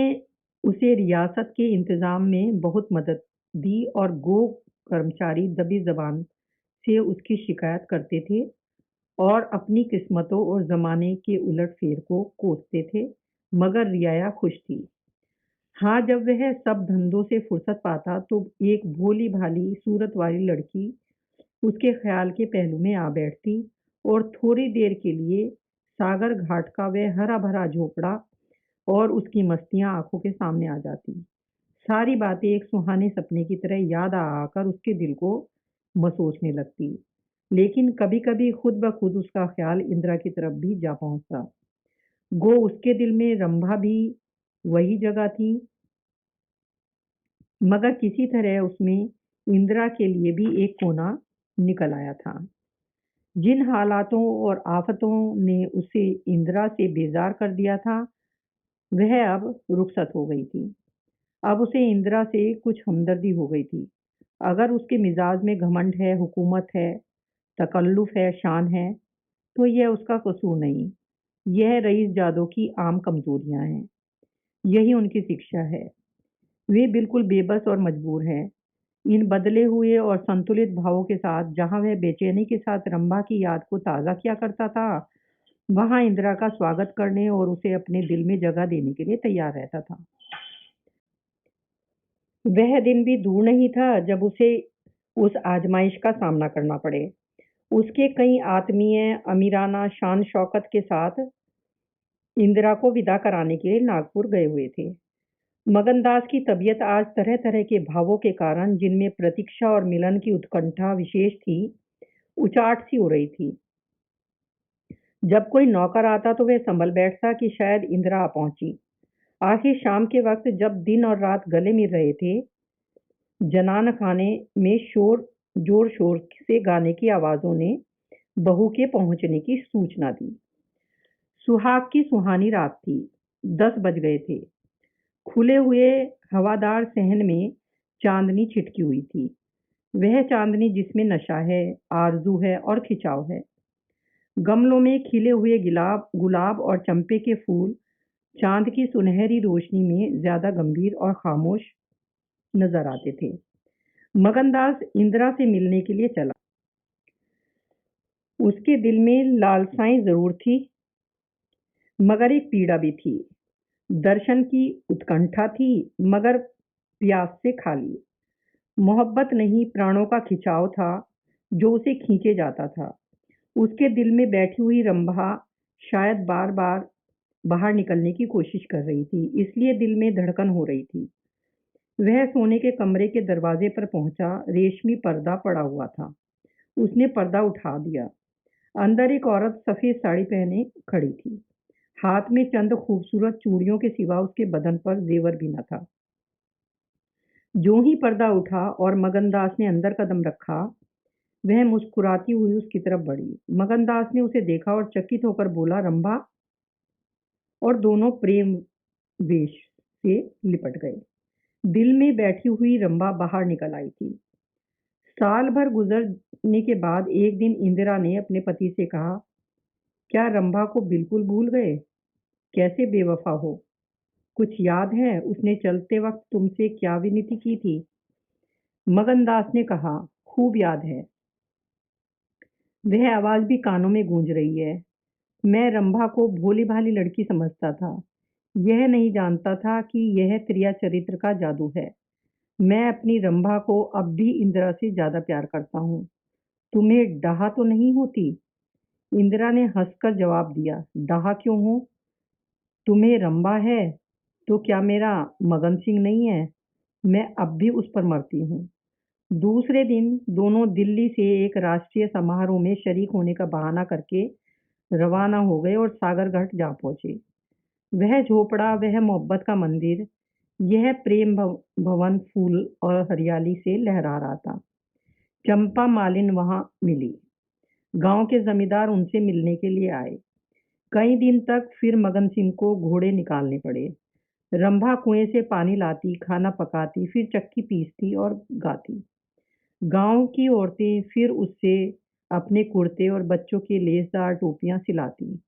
Speaker 1: उसे रियासत के इंतजाम में बहुत मदद दी और गो कर्मचारी दबी जबान से उसकी शिकायत करते थे और अपनी किस्मतों और जमाने के उलट फेर को कोसते थे, मगर रियाया खुश थी। हाँ, जब वह सब धंधों से फुर्सत पाता तो एक भोली भाली सूरत वाली लड़की उसके ख्याल के पहलू में आ बैठती और थोड़ी देर के लिए सागर घाट का वह हरा भरा झोपड़ा और उसकी मस्तियां आंखों के सामने आ जाती। सारी बातें एक सुहाने सपने की तरह याद आ आकर उसके दिल को मसोसने लगती। लेकिन कभी कभी खुद ब खुद उसका ख्याल इंदिरा की तरफ भी जा पहुंचता। गो उसके दिल में रंभा भी वही जगह थी, मगर किसी तरह उसमें इंदिरा के लिए भी एक कोना निकल आया था। जिन हालातों और आफतों ने उसे इंदिरा से बेजार कर दिया था वह अब रुखसत हो गई थी। अब उसे इंदिरा से कुछ हमदर्दी हो गई थी। अगर उसके मिजाज में घमंड है, हुकूमत है, तकल्लुफ है, शान है, तो यह उसका कसूर नहीं। यह रईस जादों की आम कमजोरियां हैं। यही उनकी शिक्षा है। वे बिल्कुल बेबस और मजबूर हैं। इन बदले हुए और संतुलित भावों के साथ जहां वह बेचैनी के साथ रंभा की याद को ताज़ा किया करता था, वहां इंदिरा का स्वागत करने और उसे अपने दिल में जगह देने के लिए तैयार रहता था। वह दिन भी दूर नहीं था जब उसे उस आजमाइश का सामना करना पड़े। उसके कई आत्मीय अमीराना शान शौकत के साथ इंदिरा को विदा कराने के लिए नागपुर गए हुए थे। मगनदास की तबीयत आज तरह तरह के भावों के कारण, जिनमें प्रतीक्षा और मिलन की उत्कंठा विशेष थी, उचाट सी हो रही थी। जब कोई नौकर आता तो वह संभल बैठता कि शायद इंदिरा आ पहुंची। आखिर शाम के वक्त जब दिन और रात गले मिल रहे थे, जनान खाने में जोर शोर से गाने की आवाजों ने बहू के पहुंचने की सूचना दी। सुहाग की सुहानी रात थी। 10 बज गए थे। खुले हुए हवादार सहन में चांदनी छिटकी हुई थी। वह चांदनी जिसमें नशा है, आरजू है और खिंचाव है। गमलों में खिले हुए गुलाब और चंपे के फूल चांद की सुनहरी रोशनी में ज्यादा गंभीर और खामोश नजर आते थे। मगनदास इंदिरा से मिलने के लिए चला। उसके दिल में लालसाएं जरूर थी, मगर एक पीड़ा भी थी। दर्शन की उत्कंठा थी, मगर प्यास से खाली। मोहब्बत नहीं, प्राणों का खिंचाव था जो उसे खींचे जाता था। उसके दिल में बैठी हुई रंभा शायद बार बार बाहर निकलने की कोशिश कर रही थी, इसलिए दिल में धड़कन हो रही थी। वह सोने के कमरे के दरवाजे पर पहुंचा। रेशमी पर्दा पड़ा हुआ था। उसने पर्दा उठा दिया। अंदर एक औरत सफेद साड़ी पहने खड़ी थी। हाथ में चंद खूबसूरत चूड़ियों के सिवा उसके बदन पर जेवर भी न था। जो ही पर्दा उठा और मगनदास ने अंदर कदम रखा, वह मुस्कुराती हुई उसकी तरफ बढ़ी। मगनदास ने उसे देखा और चकित होकर बोला, रंभा। और दोनों प्रेम वेश से लिपट गए। दिल में बैठी हुई रंभा बाहर निकल आई थी। साल भर गुजरने के बाद एक दिन इंदिरा ने अपने पति से कहा, क्या रंभा को बिल्कुल भूल गए? कैसे बेवफा हो? कुछ याद है उसने चलते वक्त तुमसे क्या विनती की थी? मगनदास ने कहा, खूब याद है। वह आवाज भी कानों में गूंज रही है। मैं रंभा को भोली भाली लड़की समझता था। यह नहीं जानता था कि यह त्रिया चरित्र का जादू है। मैं अपनी रंभा को अब भी इंदिरा से ज्यादा प्यार करता हूँ। तुम्हें डाहा तो नहीं होती? इंदिरा ने हंसकर जवाब दिया, डाहा क्यों हो? तुम्हें रंभा है तो क्या मेरा मगन सिंह नहीं है? मैं अब भी उस पर मरती हूँ। दूसरे दिन दोनों दिल्ली से एक राष्ट्रीय समारोह में शरीक होने का बहाना करके रवाना हो गए और सागर घाट जा पहुंचे। वह झोपड़ा, वह मोहब्बत का मंदिर, यह प्रेम भवन फूल और हरियाली से लहरा रहा था। चंपा मालिन वहां मिली। गांव के जमींदार उनसे मिलने के लिए आए। कई दिन तक फिर मगन सिंह को घोड़े निकालने पड़े। रंभा कुएं से पानी लाती, खाना पकाती, फिर चक्की पीसती और गाती। गांव की औरतें फिर उससे अपने कुर्ते और बच्चों की लेसदार टोपियां सिलाती।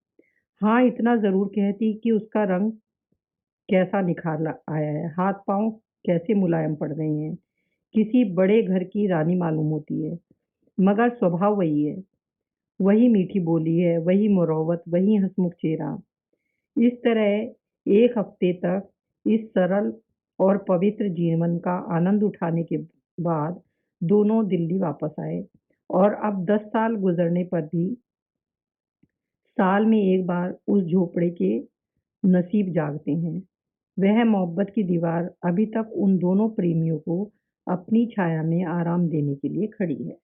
Speaker 1: हाँ, इतना जरूर कहती कि उसका रंग कैसा आया है, हाथ पांव कैसे मुलायम पड़ गए हैं, किसी बड़े घर की रानी मालूम होती है। मगर स्वभाव वही है, वही मीठी बोली है, वही मुरौवत, वही हंसमुख चेहरा। इस तरह एक हफ्ते तक इस सरल और पवित्र जीवन का आनंद उठाने के बाद दोनों दिल्ली वापस आए। और अब 10 साल गुजरने पर भी साल में एक बार उस झोपड़े के नसीब जागते हैं। वह मोहब्बत की दीवार अभी तक उन दोनों प्रेमियों को अपनी छाया में आराम देने के लिए खड़ी है।